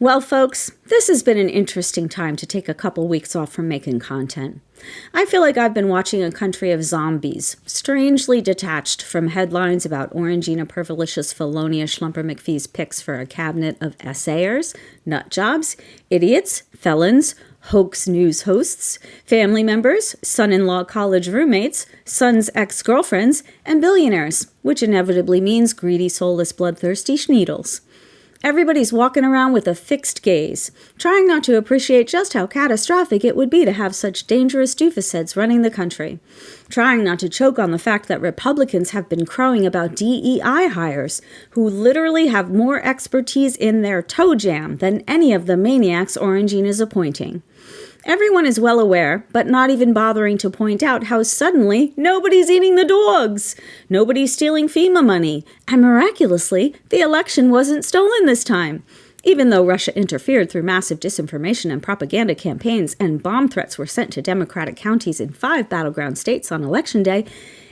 Well, folks, this has been an interesting time to take a couple weeks off from making content. I feel like I've been watching a country of zombies, strangely detached from headlines about Orangina Pervilicious Felonia Schlumper McPhee's picks for a cabinet of essayers, nutjobs, idiots, felons, hoax news hosts, family members, son-in-law college roommates, son's ex-girlfriends, and billionaires, which inevitably means greedy, soulless, bloodthirsty schneedles. Everybody's walking around with a fixed gaze, trying not to appreciate just how catastrophic it would be to have such dangerous doofusheads running the country. Trying not to choke on the fact that Republicans have been crowing about DEI hires, who literally have more expertise in their toe jam than any of the maniacs Orangina is appointing. Everyone is well aware, but not even bothering to point out how suddenly nobody's eating the dogs, nobody's stealing FEMA money, and miraculously, the election wasn't stolen this time. Even though Russia interfered through massive disinformation and propaganda campaigns and bomb threats were sent to Democratic counties in 5 battleground states on Election Day,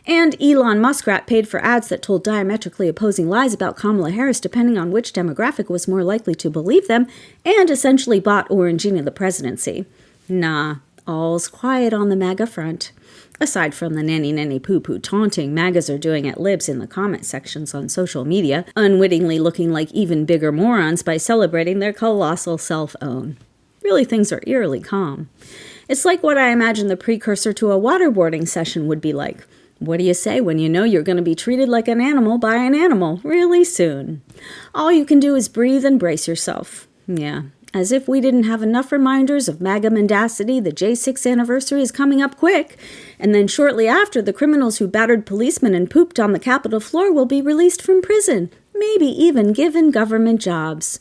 and Elon Muskrat paid for ads that told diametrically opposing lies about Kamala Harris depending on which demographic was more likely to believe them, and essentially bought Orangina the presidency. Nah, all's quiet on the MAGA front. Aside from the nanny poo-poo taunting MAGAs are doing at libs in the comment sections on social media, unwittingly looking like even bigger morons by celebrating their colossal self-own. Really, things are eerily calm. It's like what I imagine the precursor to a waterboarding session would be like. What do you say when you know you're going to be treated like an animal by an animal really soon? All you can do is breathe and brace yourself. Yeah. As if we didn't have enough reminders of MAGA mendacity, the J6 anniversary is coming up quick. And then shortly after, the criminals who battered policemen and pooped on the Capitol floor will be released from prison, maybe even given government jobs.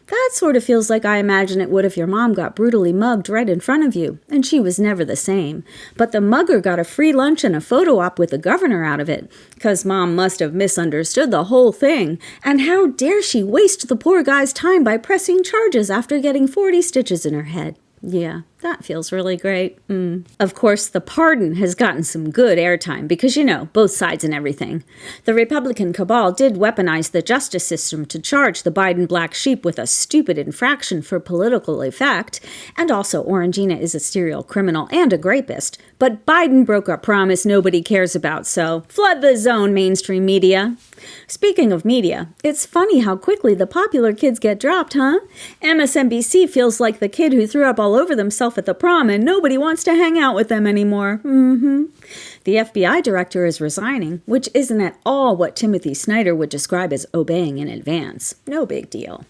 That sort of feels like I imagine it would if your mom got brutally mugged right in front of you, and she was never the same. But the mugger got a free lunch and a photo op with the governor out of it, 'cause mom must have misunderstood the whole thing. And how dare she waste the poor guy's time by pressing charges after getting 40 stitches in her head? Yeah, that feels really great. Of course, the pardon has gotten some good airtime because, both sides and everything. The Republican cabal did weaponize the justice system to charge the Biden black sheep with a stupid infraction for political effect, and also Orangina is a serial criminal and a rapist. But Biden broke a promise nobody cares about, so flood the zone, mainstream media. Speaking of media, it's funny how quickly the popular kids get dropped, huh? MSNBC feels like the kid who threw up all over themselves at the prom and nobody wants to hang out with them anymore. The FBI director is resigning, which isn't at all what Timothy Snyder would describe as obeying in advance. No big deal.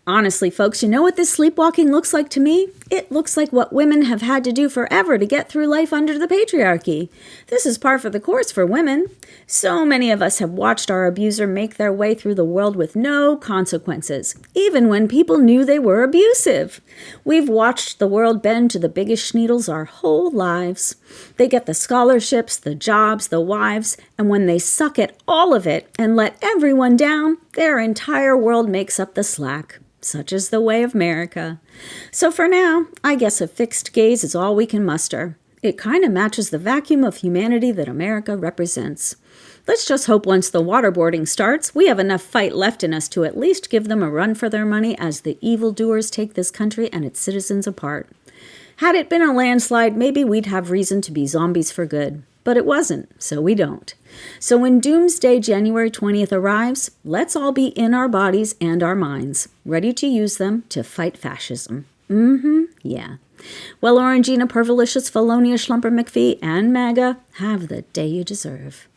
Honestly, folks, you know what this sleepwalking looks like to me? It looks like what women have had to do forever to get through life under the patriarchy. This is par for the course for women. So many of us have watched our abuser make their way through the world with no consequences, even when people knew they were abusive. We've watched the world bend to the biggest schneedles our whole lives. They get the scholarships, the jobs, the wives, and when they suck at all of it and let everyone down, their entire world makes up the slack. Such is the way of America. So for now, I guess a fixed gaze is all we can muster. It kind of matches the vacuum of humanity that America represents. Let's just hope once the waterboarding starts, we have enough fight left in us to at least give them a run for their money as the evildoers take this country and its citizens apart. Had it been a landslide, maybe we'd have reason to be zombies for good. But it wasn't, so we don't. So when Doomsday January 20th arrives, let's all be in our bodies and our minds, ready to use them to fight fascism. Yeah. Well, Orangina Pervilicious Felonia Schlumper McPhee and MAGA, have the day you deserve.